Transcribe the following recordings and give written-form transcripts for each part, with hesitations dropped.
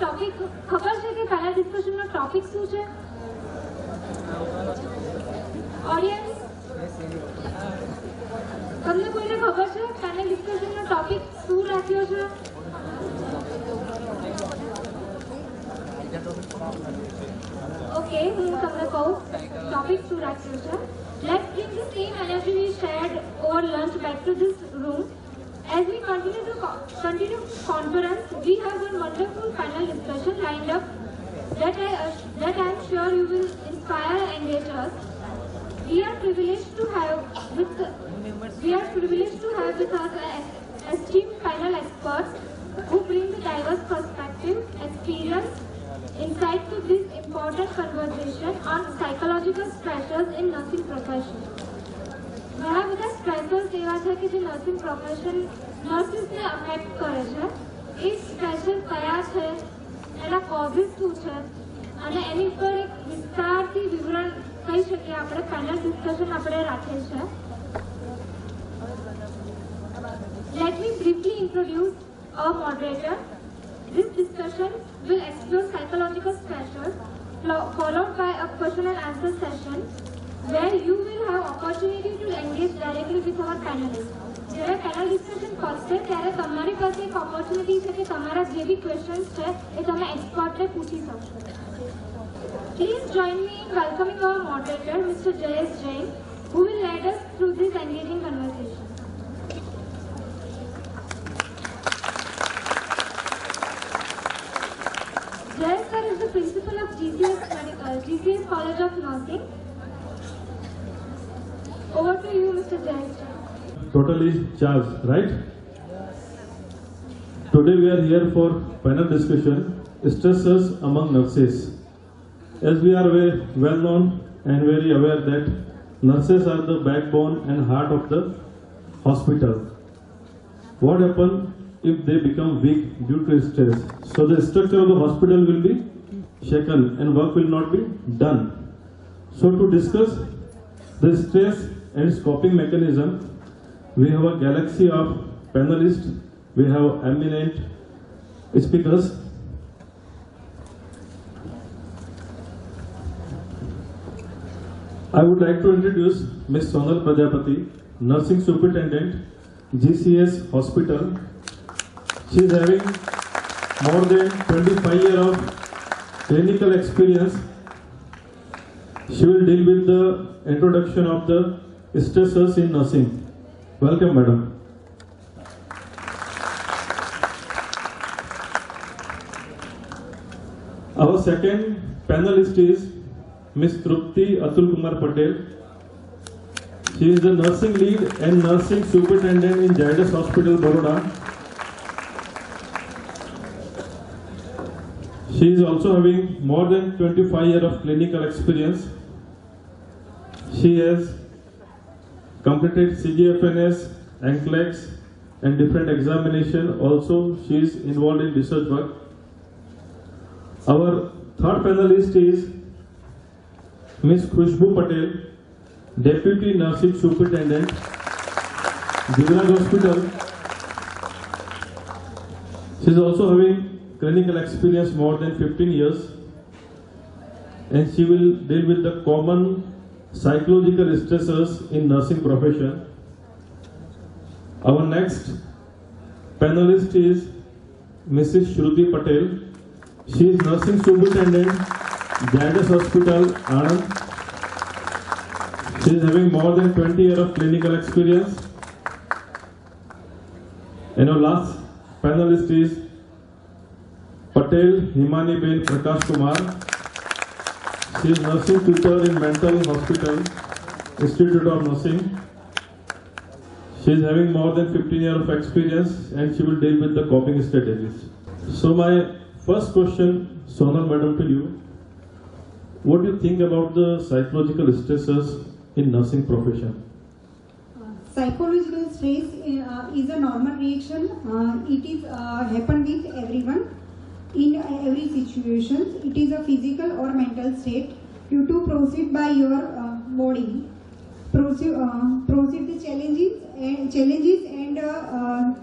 Topic खबर है कि पैनल डिस्कशन નો टॉपिक શું છે? ऑडियंस તમને કોઈને ખબર છે પેનલ ડિસ્કશન નો ટોપિક શું રાખ્યો છે? ઓકે, હું તમને કહું ટોપિક શું રાખ્યો છે. Let's bring the same energy we shared over lunch back to this room. As we continue conference, we have one wonderful panel discussion lined up that I am sure you will inspire and engage us. We are privileged to have with us esteemed panel experts who bring the diverse perspective, experience, insight to this important conversation on psychological stressors in nursing profession. ઘણા બધા સ્ટ્રેસર્સ એવા છે કે જે nursing profession નર્સિસને affect કરે છે. એ સ્ટ્રેસર કયા છે, એના કોઝિસ શું છે અને એની પર એક વિસ્તારથી વિવરણ કહી શકીએ આપણે. પેનલ ડિસ્કશન આપણે રાખેલ છે. Let me briefly introduce our moderator. This discussion will explore psychological stressors followed by a question and answer session where you will have opportunity to engage directly with our panelists. જ્યારે panel discussion કરશે ત્યારે તમારી પાસે એક opportunity છે કે તમારા જે બી ક્વેશ્ચન્સ છે એ તમે એક્સપર્ટને પૂછી શકશો. Please join me in welcoming our moderator, Mr. Jayesh Jain, who will lead us through this engaging conversation. Jayesh sir is the principal of GCS College of Nursing. Over to you, Mr. Jayesh. Totally charged, right? Today we are here for panel discussion, stresses among nurses. As we are very well known and very aware that nurses are the backbone and heart of the hospital. What happens if they become weak due to stress? So the structure of the hospital will be shaken and work will not be done. So to discuss the stress and its coping mechanism, we have a galaxy of panelists. We have eminent speakers. I would like to introduce Ms. Sonal Prajapati, Nursing Superintendent, GCS Hospital. She is having more than 25 years of clinical experience. She will deal with the introduction of the stressors in nursing. Welcome, madam. Our second panelist is Ms. Trupti Atul Kumar Patel. She is the nursing lead and nursing superintendent in Zydus Hospital, Baroda. She is also having more than 25 years of clinical experience. She has completed CGFNS, NCLEX and different examination. Also, she is involved in research work. Our third panelist is Ms. Khushbu Patel, Deputy Nursing Superintendent, Giriraj Hospital. She is also having clinical experience more than 15 years and she will deal with the common psychological stressors in nursing profession. Our next panelist is Mrs. Shruti Patel. She is nursing superintendent, Zydus Hospital, Anand. She is having more than 20 years of clinical experience. And our last panelist is Patel Himani Ben Prakash Kumar. She is nursing tutor in Mental Hospital, Institute of Nursing. She is having more than 15 years of experience and she will deal with the coping strategies. So my first question, Sonal madam, to you. What do you think about the psychological stresses in nursing profession? Psychological stress is a normal reaction. It is happen with everyone in every situation. It is a physical or mental state due to proceed by your body. Proceed the challenges and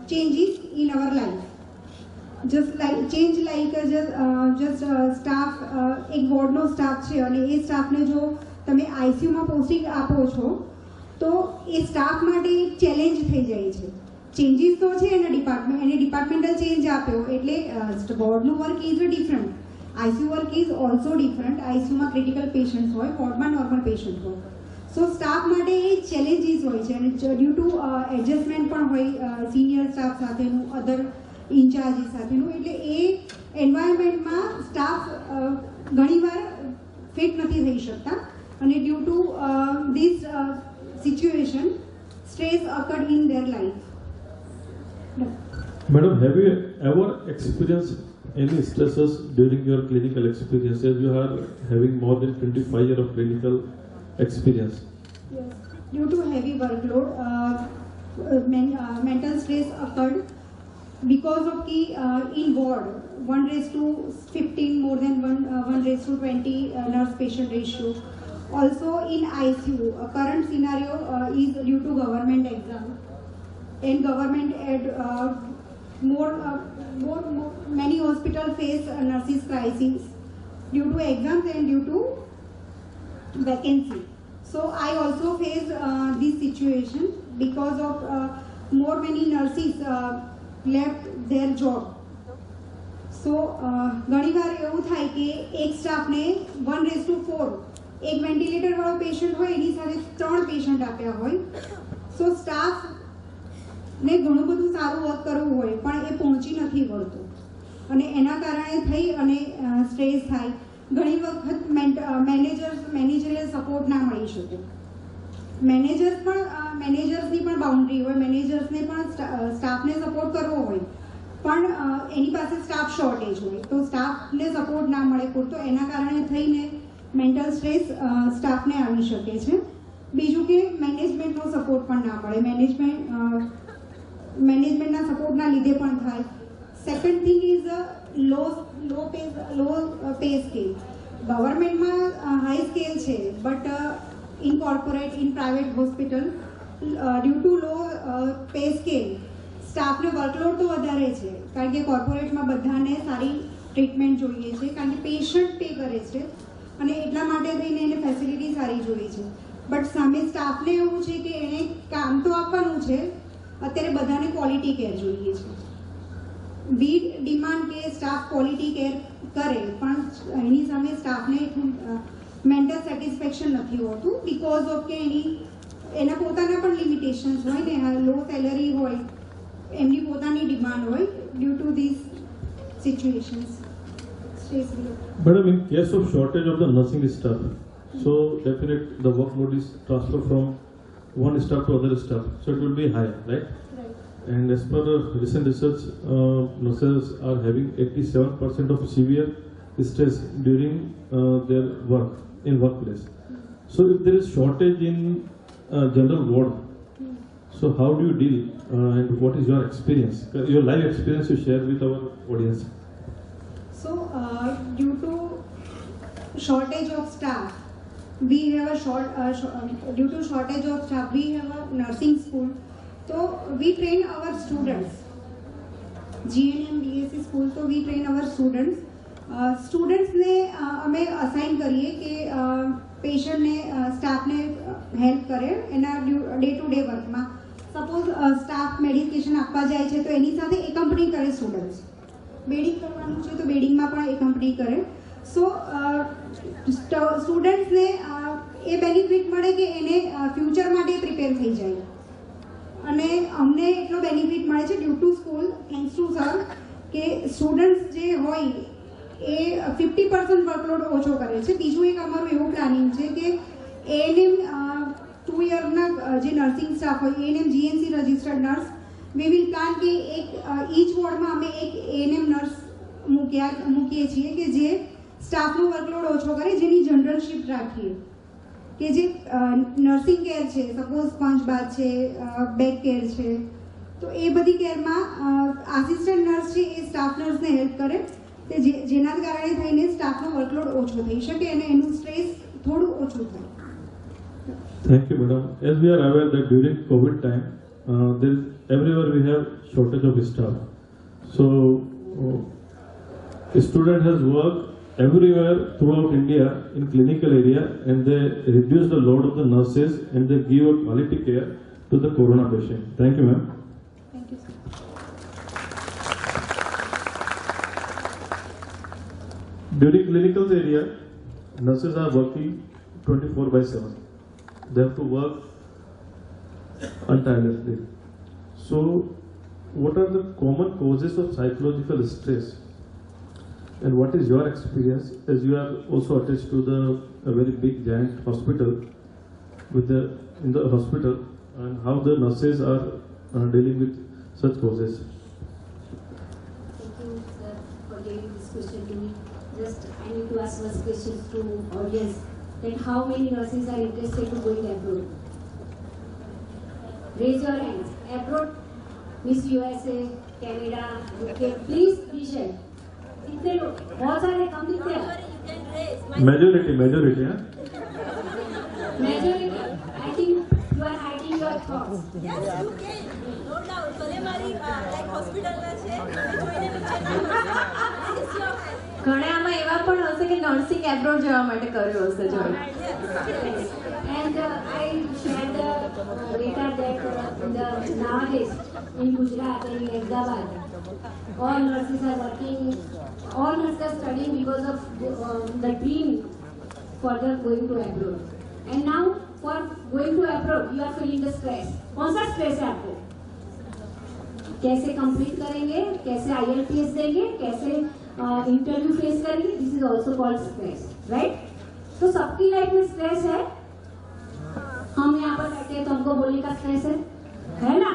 changes in our life. Staff એક વોર્ડનો staff છે અને એ સ્ટાફને જો તમે આઈસીયુમાં posting આપો છો તો એ staff માટે એક ચેલેન્જ થઈ જાય છે. ચેન્જીસ તો છે એને ડિપાર્ટમેન્ટલ ચેન્જ આપ્યો એટલે વોર્ડનું work is different, ICU work is also different. આઈસીયુમાં ક્રિટિકલ પેશન્ટ હોય, વોર્ડમાં નોર્મલ પેશન્ટ હોય. સો સ્ટાફ માટે એ ચેલેન્જીસ હોય છે અને ડ્યુ ટુ એડજસ્ટમેન્ટ પણ હોય સિનિયર સ્ટાફ સાથેનું, અધર ઇન્ચાર્જીસ સાથેનું, એટલે એ એન્વાયરમેન્ટમાં સ્ટાફ ઘણીવાર ફિટ નથી થઈ શકતા અને due to this situation stress occurred in their life. Madam, have you ever experienced any stresses during your clinical experience, as you are having more than 25 years of clinical experience? Yes. Due to heavy workload, mental stress occurred because of the in ward 1:15 more than 1:20 nurse patient ratio. Also in ICU, current scenario is due to government exam. In government many hospitals face nurses crisis due to exams and due to vacancy. So I also face this situation because of many nurses left their job. So ઘણીવાર એવું થાય કે એક સ્ટાફને 1:4 એક ventilator વાળો patient હોય એની સાથે 3 પેશન્ટ આપ્યા હોય. સો સ્ટાફને ઘણું બધું સારું વર્ક કરવું હોય પણ એ પહોંચી નથી વળતું અને એના કારણે થઈ અને સ્ટ્રેસ થાય. ઘણી વખત મેનેજરિયલ સપોર્ટ ના મળી શકે. મેનેજર્સની પણ બાઉન્ડ્રી હોય, મેનેજર્સને પણ સ્ટાફને સપોર્ટ કરવો હોય પણ એની પાસે સ્ટાફ શોર્ટેજ હોય તો સ્ટાફને સપોર્ટ ના મળે પૂરતો, એના કારણે થઈને મેન્ટલ સ્ટ્રેસ સ્ટાફને આવી શકે છે. બીજું કે મેનેજમેન્ટનો સપોર્ટ પણ ના મળે, મેનેજમેન્ટના સપોર્ટના લીધે પણ થાય. Second thing is low pay scale. ગવર્મેન્ટમાં હાઈ સ્કેલ છે but in corporate, in private hospital due to low pay scale સ્ટાફને વર્કલોડ તો વધારે છે કારણ કે કોર્પોરેટમાં બધાને સારી ટ્રીટમેન્ટ જોઈએ છે કારણ કે પેશન્ટ પે કરે છે અને એટલા માટે થઈને એને ફેસિલિટી સારી જોઈએ છે. બટ સામે સ્ટાફને એવું છે કે એને કામ તો આપવાનું છે, અત્યારે બધાને ક્વોલિટી કેર જોઈએ છે. વી ડિમાન્ડ કે સ્ટાફ ક્વોલિટી કેર કરે પણ એની સામે સ્ટાફને મેન્ટલ સેટિસ્ફેક્શન નથી હોતું બિકોઝ ઓફ કે એના પોતાના પણ લિમિટેશન્સ હોય ને, લો સેલરી હોય, એમની પોતાની ડિમાન્ડ હોય due to this situations. Madam, in case of shortage of the nursing staff, so definitely the workload is transferred from one staff to other staff, so it will be high, right? Right. And as per recent research, nurses are having 87% of severe stress during their work in workplace. So if there is shortage in general ward, so how do you deal and what is your experience, your live experience you share with our audience? So due to shortage of staff, we have due to shortage of staff we have a nursing school. So we train our students, GNM BSc school, so we train our students. સ્ટુડન્ટ્સને અમે assign કરીએ કે પેશન્ટને સ્ટાફને help કરે એના day to day વર્કમાં. Suppose staff medication આપવા જાય છે તો એની સાથે એકમ્પની કરે સ્ટુડન્ટ્સ. બેડિંગ કરવાનું છે તો બેડિંગમાં પણ એકમ્પની કરે. સો સ્ટુડન્ટ્સને એ બેનિફિટ મળે કે એને ફ્યુચર માટે પ્રિપેર થઈ જાય અને અમને એટલો બેનિફિટ મળે છે due to school, thanks to sir, કે સ્ટુડન્ટ્સ જે હોય એ 50% વર્કલોડ ઓછો કરે છે. બીજું એક અમારું એવું પ્લાનિંગ છે કે એએનએમ 2 યરના જે નર્સિંગ સ્ટાફ હોય, ANM GNC registered nurse, we will plan કે એક ઈચ વોર્ડમાં અમે એક એએનએમ નર્સ મૂકીએ છીએ કે જે સ્ટાફનો વર્કલોડ ઓછો કરે, જેની જનરલ શિફ્ટ રાખીએ કે જે નર્સિંગ કેર છે, સપોઝ સ્પંજ બાથ છે, બેક કેર છે, તો એ બધી કેરમાં આસિસ્ટન્ટ નર્સ છે એ સ્ટાફ નર્સને હેલ્પ કરે કે જેના કારણે થઈને સ્ટાફનો વર્કલોડ ઓછો થઈ શકે અને એનું સ્ટ્રેસ થોડું ઓછું થાય. Thank you, madam. As we are aware that during COVID time, everywhere we have shortage of staff. So student has worked everywhere throughout India in clinical area, and they reduce the load of the nurses and they give a quality care to the corona patient. Thank you, ma'am. Thank you, sir. During clinical area, nurses are working 24/7. They have to work untirelessly. So, what are the common causes of psychological stress? And what is your experience, as you are also attached to a very big giant hospital in the hospital, and how the nurses are dealing with such causes? Thank you, sir, for giving this question to me. Just I need to ask one question to audience. Then how many nurses are interested to going abroad? Raise your hands. Abroad, Miss USA, Canada, UK. Please vision. कितने लोग? बहुत सारे कम दिखते हैं. Majority, हाँ? Majority. I think you are hiding your thoughts. Yes, you can. No doubt. ભલે મારી like hospital માં છે. જોઈને વિચાર Raise your hand. ઘણામાં એવા પણ હશે કે નર્સિંગ એબ્રોડ જવા માટે કર્યું હશે જોઈ. And I shared the data that nowadays in Gujarat and in Ahmedabad, all nurses are working, all nurses are studying because of the dream for the going to abroad. And now for going to abroad, you are feeling the stress. कौन सा stress है आपको? कैसे complete करेंगे? कैसे IELTS देंगे? कैसे interview face करेंगे? This is also called stress, right? तो सबकी लाइफ में स्ट्रेस है. हम यहाँ पर बैठे हैं तो हमको बोलने का स्ट्रेस है ना?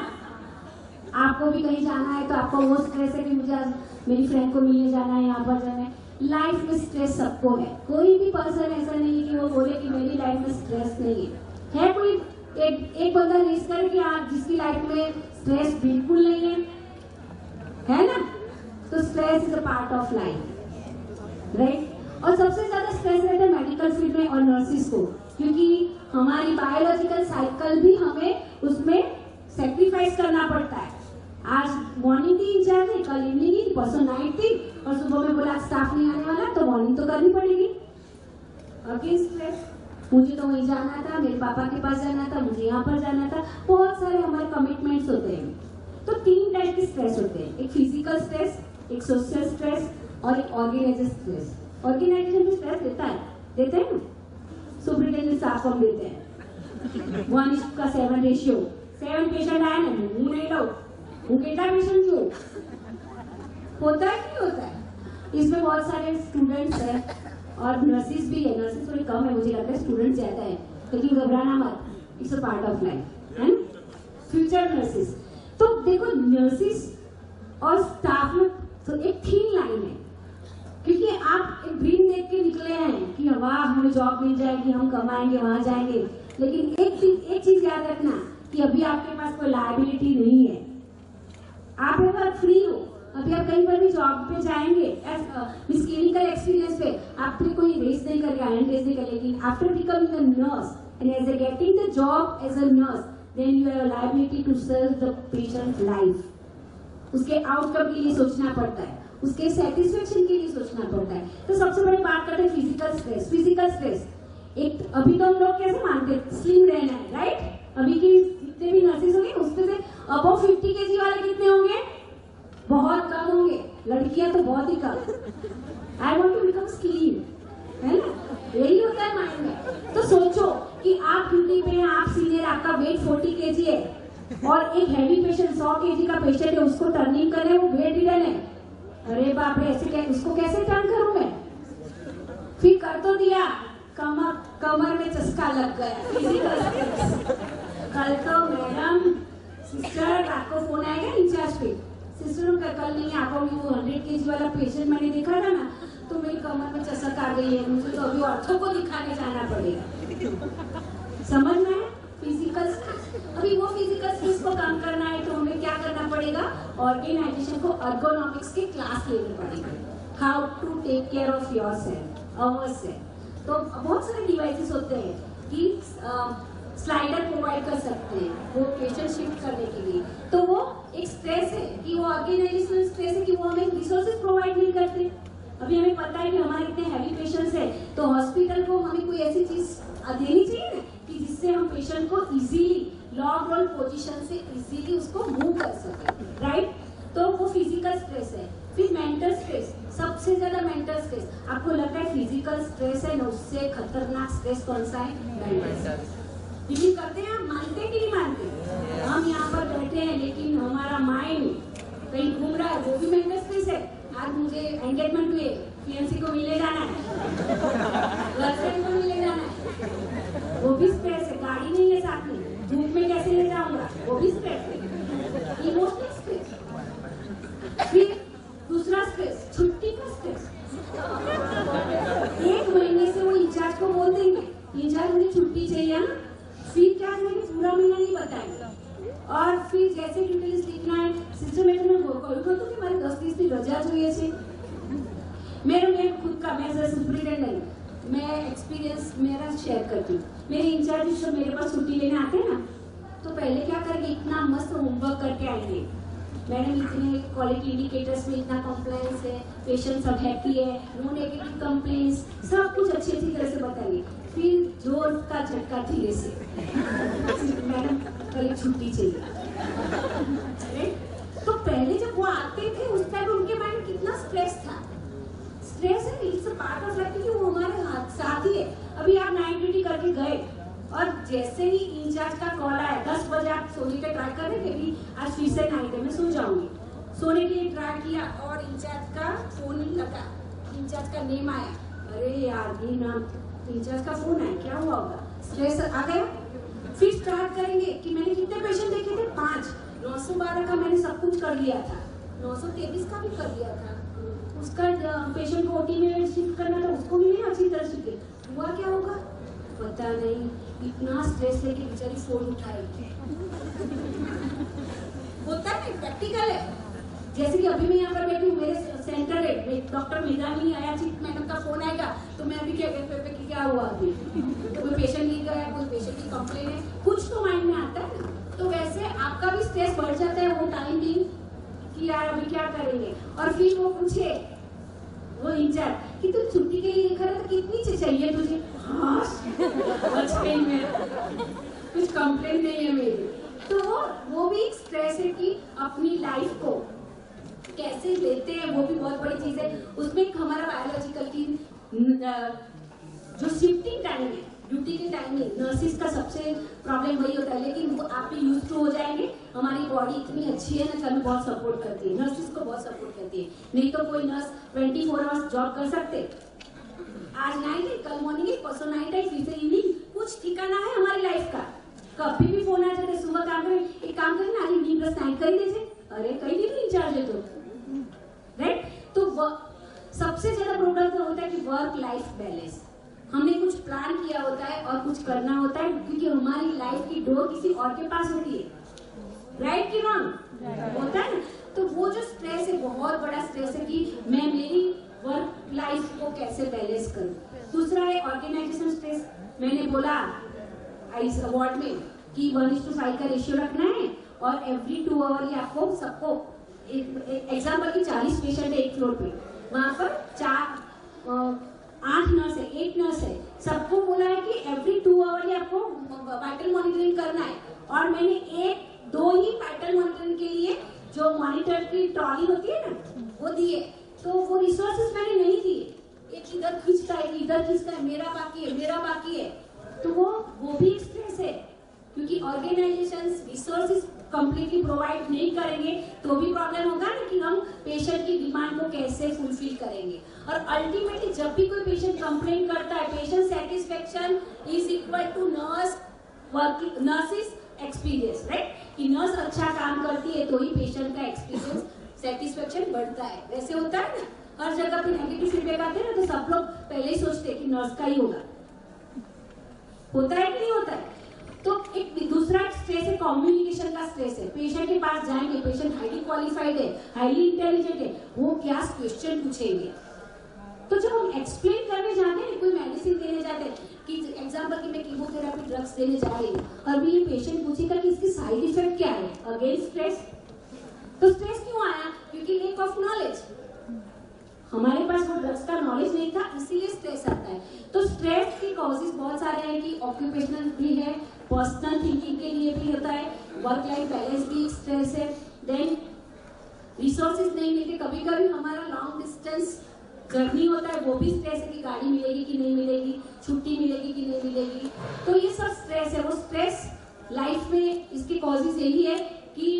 आपको भी कहीं जाना है तो आपको वो स्ट्रेस है कि मुझे आज मेरी फ्रेंड को मिलने जाना है, यहाँ पर जाना है. लाइफ में स्ट्रेस सबको है. कोई भी पर्सन ऐसा नहीं है कि वो बोले कि मेरी लाइफ में स्ट्रेस नहीं है. कोई एक बंदा रेस करे कि हाँ जिसकी लाइफ में स्ट्रेस बिल्कुल नहीं है ना? तो stress is a part of life, right? और सबसे ज्यादा स्ट्रेस रहता है मेडिकल फील्ड में और नर्सिस को, क्योंकि हमारी बायोलॉजिकल साइकिल भी हमें उसमें सेक्रीफाइस करना पड़ता है. आज मॉर्निंग की इंचार्ज है, कल इवनिंग की, परसों नाइट थी और सुबह में बोला स्टाफ नहीं आने वाला तो मॉर्निंग तो करनी पड़ेगी. Again stress. मुझे तो वहीं जाना था, मेरे पापा के पास जाना था, मुझे यहाँ पर जाना था. बहुत सारे हमारे कमिटमेंट्स होते हैं. तो 3 टाइप के स्ट्रेस होते हैं. एक फिजिकल स्ट्रेस, एक सोशल स्ट्रेस और एक ऑर्गेनाइजेशन स्ट्रेस. ऑर्गेनाइजेशन भी स्ट्रेस देते हैं ना. सुपरिटेंडेंट स्टाफ हम देते हैं 1:7 रेशियो. 7 पेशेंट आए ना, मुंह नहीं लो, वो केटा पेशेंट जो होता है नहीं होता है. इसमें बहुत सारे स्टूडेंट्स हैं और नर्सिस भी है. नर्सिस थोड़ी कम है मुझे लगता है, स्टूडेंट्स ज्यादा है, लेकिन घबराना मत. It's a part of life, है ना? Future nurses. तो देखो नर्सिस और स्टाफ में तो एक थीन लाइन है, क्योंकि आप एक ड्रीम देख के निकले हैं कि वाह हमें जॉब मिल जाएगी, हम कमाएंगे, वहां जाएंगे. लेकिन एक चीज याद रखना कि अभी आपके पास कोई लायबिलिटी नहीं है. आप एक बार फ्री हो, अभी आप कहीं पर भी जॉब पे जाएंगे, मिस क्लिनिकल एक्सपीरियंस पे आपने कोई रेस नहीं करेगा, रेस नहीं करेगा. लेकिन after becoming a nurse and as a getting the job as a nurse, then you have liability to serve the patient life. उसके आउटकम के लिए सोचना पड़ता है, उसके सेटिस्फेक्शन के लिए सोचना पड़ता है. तो सबसे बड़ी बात करते हैं फिजिकल स्ट्रेस. फिजिकल स्ट्रेस एक अभी तो हम लोग कैसे मानते हैं स्लिम रहना है, राइट? अभी की जितने भी नर्सेस होंगे उसमें से अबव 50 kg वाले कितने होंगे? बहुत कम होंगे. लड़कियां तो बहुत ही कम. I want to become slim, है ना? यही होता है माइंड में. तो सोचो कि आप ड्यूटी पे हैं, आप सीनियर, आपका वेट 40 kg है और एक हैवी पेशेंट 100 kg का पेशेंट है, उसको टर्निंग करना है, वो बेड रिडन है. अरे बाप रे, ऐसे क्या, उसको कैसे टर्न करूं मैं? फिर कर तो दिया, कमर में चस्का लग गया. कल तो मैडम सिस्टर रात को फोन आएगा इंचार्ज पे, सिस्टर कल नहीं आ पाऊंगी, वो 100 kg वाला पेशेंट मैंने देखा था ना, तो मेरी कमर में चस्क आ गई है, मुझे तो अभी ऑर्थो को दिखाने जाना पड़ेगा. समझ में है? Physical stress. अभी वो फिजिकल स्ट्रेस को कम करना है तो हमें क्या करना पड़ेगा? ऑर्गेनाइजेशन को अर्गोनॉमिक्स के क्लास लेने पड़ेंगे. How to take care of yourself, ourself. तो बहुत सारे डिवाइसेस होते हैं कि स्लाइडर प्रोवाइड कर सकते हैं वो पेशेंट शिफ्ट करने के लिए। तो वो एक स्ट्रेस है कि वो ऑर्गेनाइजेशनल स्ट्रेस है कि वो हमें रिसोर्सेज प्रोवाइड नहीं करते। अभी हमें पता है कि हमारे इतने हैवी पेशेंट्स हैं, तो हॉस्पिटल को हमें कोई ऐसी चीज देनी चाहिए ना कि जिससे हम पेशेंट को इजीली लॉग रोल पोजीशन से इजीली उसको मूव कर सके, राइट। तो वो फिजिकल स्ट्रेस है। फिर मेंटल स्ट्रेस, सबसे ज्यादा मेंटल स्ट्रेस। आपको लगता है फिजिकल स्ट्रेस है ना, उससे खतरनाक स्ट्रेस कौन सा है? Mental stress. बिलीव करते हैं आप? मानते कि नहीं मानते? हम यहाँ पर बैठे हैं लेकिन हमारा माइंड कहीं घूम रहा है, वो भी मेंटल स्ट्रेस है। आज मुझे एंगेजमेंट हुए, फियांसी को मिले जाना है, गर्लफ्रेंड को मिले जाना है, वो भी स्ट्रेस है। गाड़ी नहीं है साथ में, धूप में कैसे ले जाऊंगा, वो भी स्ट्रेस है। Emotional stress. फिर दूसरा स्ट्रेस, छुट्टी का स्ट्रेस। 1 महीने से वो इंचार्ज को बोल देंगे, इंचार्ज मुझे छुट्टी चाहिए ना, फिर क्या करेंगे? पूरा महीना नहीं बताएंगे। और फिर जैसे डिटेल्स लिखना है सिस्टम में, मैं कहूँ तो कि मारे 10-20 दिन रजा જોઈએ છે। मैं खुद का मैं सुपरिटेंडेंट, मैं एक्सपीरियंस मेरा शेयर करती हूँ। मेरे इंचार्ज जब मेरे पास छुट्टी लेने आते हैं ना, तो पहले क्या करेंगे? इतना मस्त होमवर्क करके आएंगे, मैडम इतने क्वालिटी इंडिकेटर्स में इतना कंप्लेंट्स है, पेशेंट सब हैप्पी है, नो नेगेटिव कंप्लेंट्स, सब कुछ अच्छी तरह से बताएंगे। फिर जोर का झटका धीरे से, मैडम कल एक छुट्टी चाहिए। तो पहले जब वो आते थे उस टाइम उनके माइंड कितना स्ट्रेस था। स्ट्रेस है, it's a part of life, क्योंकि वो हमारे हाथ साथ ही है। अभी आप नाइट ड्यूटी करके गए और जैसे ही इंचार्ज का कॉल आया, 10 बजे आप सोने का ट्राई कर रहे थे कि आज फिर से नाइट है, मैं सो जाऊंगी, सोने के लिए ट्राई किया और इंचार्ज का फोन ही लगा, इंचार्ज का नेम आया, अरे यार ये नाम इंचार्ज का फोन आया, क्या हुआ होगा? स्ट्रेस आ गया। फिर स्टार्ट करेंगे कि मैंने कितने पेशेंट देखे थे? 5। 912 का मैंने सब कुछ कर लिया था, 923 का भी कर लिया था, उसका पेशेंट को ओटी में शिफ्ट करना था, उसको भी नहीं अच्छी तरह से हुआ। क्या होगा पता नहीं, इतना स्ट्रेस लेके बेचारी फोन उठाएगी। होता है, प्रैक्टिकल है। जैसे कि अभी मैं यहाँ पर बैठी हूँ, मेरे सेंटर है, डॉक्टर मेधावी आया, चीफ मैडम का फोन आएगा, तो मैं अभी क्या हुआ अभी, तो कोई पेशेंट नहीं गया, कोई पेशेंट की कंप्लेन है, कुछ तो माइंड में आता है ना। तो वैसे आपका भी स्ट्रेस बढ़ जाता है वो टाइम भी कि यार अभी क्या करेंगे। और फिर वो पूछे वो इंचार्ज कि तुम छुट्टी के लिए लिखा था, कितनी चाहिए तुझे? हाँ कुछ कंप्लेन नहीं है मेरी। तो वो भी एक स्ट्रेस है कि अपनी लाइफ को कैसे लेते हैं, वो भी बहुत बड़ी चीज है। उसमें एक हमारा बायोलॉजिकल की जो शिफ्टिंग टाइम है, ड्यूटी के टाइम में नर्सिस का सबसे प्रॉब्लम वही होता है, लेकिन वो आप भी यूज टू हो जाएंगे। हमारी बॉडी इतनी अच्छी है ना, हमें बहुत सपोर्ट करती है, नर्सिस को बहुत सपोर्ट करती है। नहीं तो कोई नर्स 24 आवर्स जॉब कर सकते, आज नाइट है, कल मॉर्निंग है, परसों नाइट है, फिर से इवनिंग, कुछ ठिकाना है हमारी लाइफ का। कभी भी फोन आ जाते, सुबह काम करें, एक काम करें ना, इवनिंग प्लस नाइट कर ही दीजिए, अरे कहीं भी इंचार्ज है तो राइट। तो सबसे ज्यादा प्रॉब्लम तो होता है कि वर्क लाइफ बैलेंस। हमने कुछ प्लान किया होता है और कुछ करना होता है, क्योंकि हमारी लाइफ की डोर किसी और के पास होती है, राइट कि रॉन्ग? होता है ना। तो वो जो स्ट्रेस है, बहुत बड़ा स्ट्रेस है कि मैं मेरी वर्क लाइफ को कैसे बैलेंस करूं। दूसरा है ऑर्गेनाइजेशन स्ट्रेस। मैंने बोला इस अवार्ड में कि 1:5 का रेशियो रखना है और एवरी 2 आवर ही आपको सबको, एग्जाम्पल की 40 पेशेंट है एक फ्लोर पे, वहां पर 8 नर्स है, 8 नर्स है, सबको बोला है कि एवरी 2 आवर ही आपको वाइटल मॉनिटरिंग करना है। और मैंने 1-2 ही वाइटल मॉनिटरिंग के लिए जो मॉनिटर की ट्रॉली होती है ना, वो दिए। तो वो रिसोर्सेज मैंने नहीं दिए, एक इधर खींचता है, इधर खींचता है, मेरा बाकी है, मेरा बाकी है। तो वो भी स्ट्रेस है, क्योंकि ऑर्गेनाइजेशंस रिसोर्सेज कंप्लीटली प्रोवाइड नहीं करेंगे तो भी प्रॉब्लम होगा ना कि हम पेशेंट की डिमांड को कैसे फुलफिल करेंगे। और अल्टीमेटली जब भी कोई पेशेंट कंप्लेन करता है, patient satisfaction is equal to nurses experience, right. कि नर्स अच्छा काम करती है तो ही पेशेंट का एक्सपीरियंस सेटिस्फेक्शन बढ़ता है। वैसे होता है ना, हर जगह पे नेगेटिव फीडबैक आते हैं ना, तो सब लोग पहले ही सोचते हैं कि नर्स का ही होगा। होता है कि नहीं होता है? तो एक दूसरा स्ट्रेस है, कम्युनिकेशन का स्ट्रेस है। पेशेंट के पास जाएंगे, पेशेंट हाईली क्वालिफाइड है, हाईली इंटेलिजेंट है, वो क्या क्वेश्चन पूछेंगे। तो जब हम एक्सप्लेन करने जाते हैं, कोई मेडिसिन देने जाते हैं, कि एग्जाम्पल की मैं कीमोथेरेपी ड्रग्स देने जा रही हूँ और भी ये पेशेंट पूछेगा कि इसके साइड इफेक्ट क्या है, अगेन स्ट्रेस। तो स्ट्रेस क्यों आया? क्योंकि लेक ऑफ नॉलेज, हमारे पास वो ड्रग्स का नॉलेज नहीं था, इसीलिए स्ट्रेस आता है। तो स्ट्रेस के कॉजेज बहुत सारे हैं कि ऑक्यूपेशनल भी है, पर्सनल थिंकिंग के लिए भी होता है, वर्क लाइफ बैलेंस भी एक स्ट्रेस है, देन रिसोर्सेज नहीं मिलते, कभी कभी हमारा लॉन्ग डिस्टेंस जर्नी होता है, वो भी स्ट्रेस है कि गाड़ी मिलेगी कि नहीं मिलेगी, छुट्टी मिलेगी कि नहीं मिलेगी। तो ये सब स्ट्रेस है। वो स्ट्रेस लाइफ में इसके कॉजेज यही है कि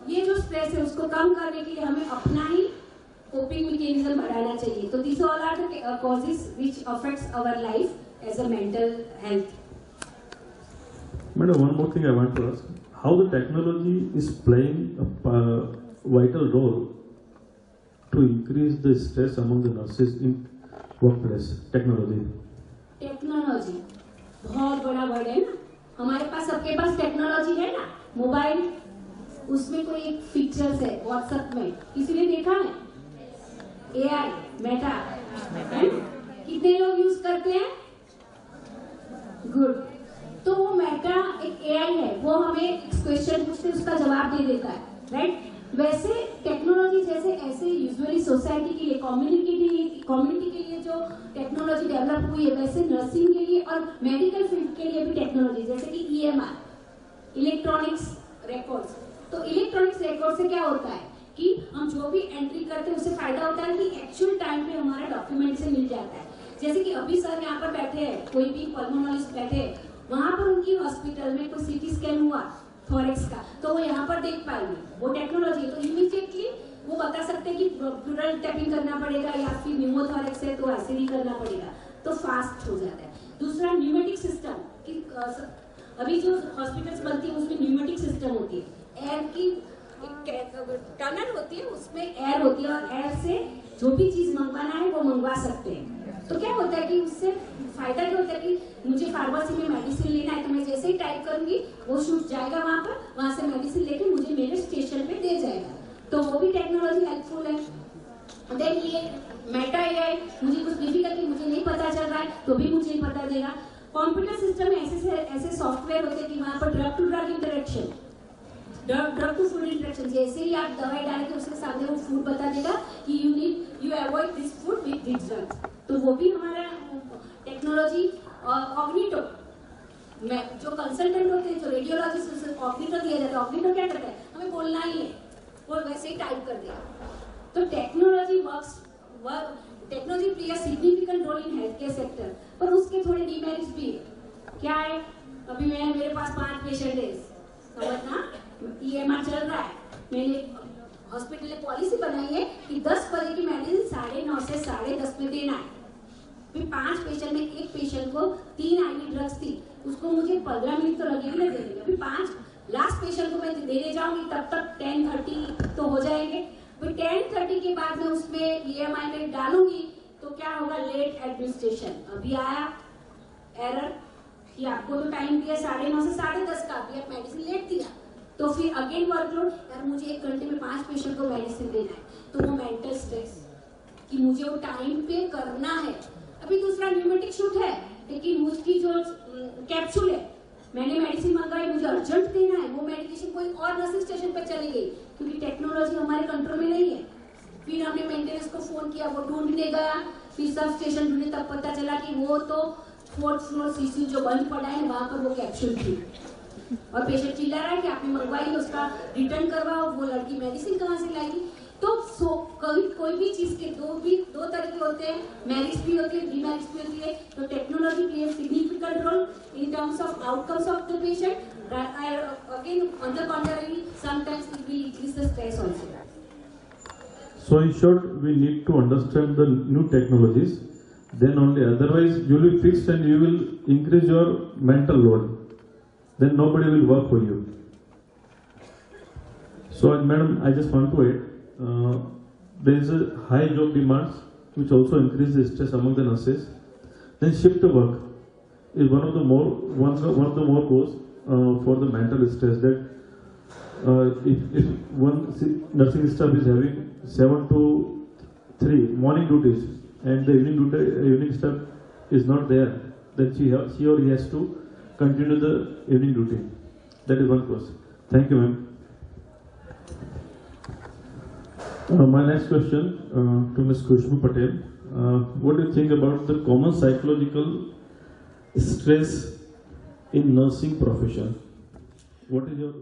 ये जो स्ट्रेस है उसको कम करने के लिए हमें अपना ही कोपिंग मैकेनिज्म बढ़ाना चाहिए। तो this all are the causes which affects our life as a mental health. Madam, one more thing I want to ask: how the technology is playing a vital role to increase the stress among the nurses in workplace? Technology. Technology बहुत बड़ा word है ना, हमारे पास सबके पास technology है ना, mobile, उसमें कोई एक फीचर्स है व्हाट्सएप में, किसी ने देखा है? एआई, मेटा, कितने लोग यूज करते हैं? गुड। तो वो मेटा एक एआई है, वो हमें एक क्वेश्चन पूछते उसका जवाब दे देता है, राइट? वैसे टेक्नोलॉजी जैसे ऐसे यूजुअली सोसाइटी के लिए, कम्युनिटी के लिए जो टेक्नोलॉजी डेवलप हुई है, वैसे नर्सिंग के लिए और मेडिकल फील्ड के लिए भी टेक्नोलॉजी, जैसे कि ईएमआर, इलेक्ट्रॉनिक्स रिकॉर्ड्स। तो इलेक्ट्रॉनिक्स रिकॉर्ड से क्या होता है कि हम जो भी एंट्री करते हैं उससे फायदा होता है कि एक्चुअल टाइम पे हमारा डॉक्यूमेंट से मिल जाता है। जैसे कि अभी सर यहाँ पर बैठे हैं, कोई भी पल्मोनोलॉजिस्ट बैठे हैं, वहां पर उनकी हॉस्पिटल में कोई सीटी स्कैन हुआ थॉरेक्स का, तो वो यहाँ पर देख पाएंगे, वो टेक्नोलॉजी है। तो इमीडिएटली वो बता सकते हैं कि प्लूरल टैपिंग करना पड़ेगा या फिर न्यूमोथॉरेक्स है तो ऐसे ही करना पड़ेगा, तो फास्ट हो जाता है। दूसरा न्यूमेटिक सिस्टम, कि अभी जो हॉस्पिटल्स बनती है उसमें न्यूमेटिक सिस्टम होती है, एयर की टनल होती है, उसमें एयर होती है और एयर से जो भी चीज मंगवाना है वो मंगवा सकते हैं। तो क्या होता है कि उससे फायदा क्या होता है कि मुझे फार्मेसी में मेडिसिन लेना है तो मैं जैसे ही टाइप करूंगी वो शूट जाएगा वहां पर, वहां से मेडिसिन लेके मुझे मेरे स्टेशन पे दे जाएगा, तो वो भी टेक्नोलॉजी हेल्पफुल है। देन ये मेटा एआई, मुझे कुछ डिफिकल्टी मुझे नहीं पता चल रहा है तो भी मुझे पता देगा। कंप्यूटर सिस्टम में ऐसे सॉफ्टवेयर होते हैं कि वहां पर drug to drug interaction, drug to food interaction, जैसे ही आप दवाई डाल के उसके सामने वो फूड बता देगा कि you avoid this food with this drug, तो वो भी हमारा टेक्नोलॉजी। और कॉग्निटो में जो कंसल्टेंट होते हैं, जो रेडियोलॉजिस्ट, उसे कॉग्निटो दिया जाता है। कॉग्निटो क्या करता है? हमें बोलना ही है, वो वैसे ही टाइप कर देगा। तो technology technology play a significant role in health care sector, पर उसके थोड़े डिमेरिट्स भी है। क्या है? अभी मेरे पास 5 पेशेंट है, समझना, ईएमआर चल रहा है, मैंने हॉस्पिटल ने पॉलिसी बनाई है कि 10 बजे की मेडिसिन 9:30 से 10:30 में देना है। फिर 5 पेशेंट में एक पेशेंट को 3 आईवी ड्रग्स थी, उसको मुझे 15 मिनट तो लगेगी ना देने में। फिर 5 लास्ट पेशेंट को मैं देने जाऊंगी तब तक 10:30 तो हो जाएंगे। फिर 10:30 के बाद में उसमें ईएमआई में डालूंगी तो क्या होगा? Late administration. अभी आया एरर कि आपको तो टाइम दिया 9:30 से 10:30 का, अभी आप मेडिसिन लेट दिया, तो फिर अगेन वर्कलोड, यार मुझे 1 घंटे में 5 पेशेंट को मेडिसिन देना है, तो वो मेंटल स्ट्रेस कि मुझे वो टाइम पे करना है। अभी दूसरा न्यूमेटिक शूट है, लेकिन उसकी जो कैप्सूल है, मैंने मेडिसिन मंगाई, मुझे अर्जेंट देना है, वो मेडिकेशन कोई और नर्सिंग स्टेशन पर चली गई क्योंकि टेक्नोलॉजी हमारे कंट्रोल में नहीं है। फिर हमने मेंटेनेंस को फोन किया, वो ढूंढने गया, फिर सब स्टेशन ढूंढे, तब पता चला कि वो तो 4th फ्लोर सीसी जो बंद पड़ा है वहां पर वो कैप्सूल थी। और पेशेंट चिल्ला रहा है कि आपने मंगवाई, उसका रिटर्न करवाओ, वो लड़की मेडिसिन कहाँ से लाएगी? तो कोई भी चीज के दो तरीके होते हैं, मेरिट्स भी होती है, डिमेरिट्स भी होती है। तो technology play significant role in terms of outcomes of the patient, again on the contrary sometimes it will increase the stress also. So in short, we need to understand the new technologies, then only, otherwise you will be fixed and you will increase your mental load, then nobody will work for you. So madam, I just want to add, there is a high job demands which also increase the stress among the nurses. Then shift work is one of the more cause for the mental stress, that if one nursing staff is having 7 to 3 morning duties and the evening staff is not there, then she or he has to continue the evening routine. That is one question. Thank you, ma'am. My next question to Ms. Khushbu Patel. What do you think about the common psychological stress in nursing profession? What is your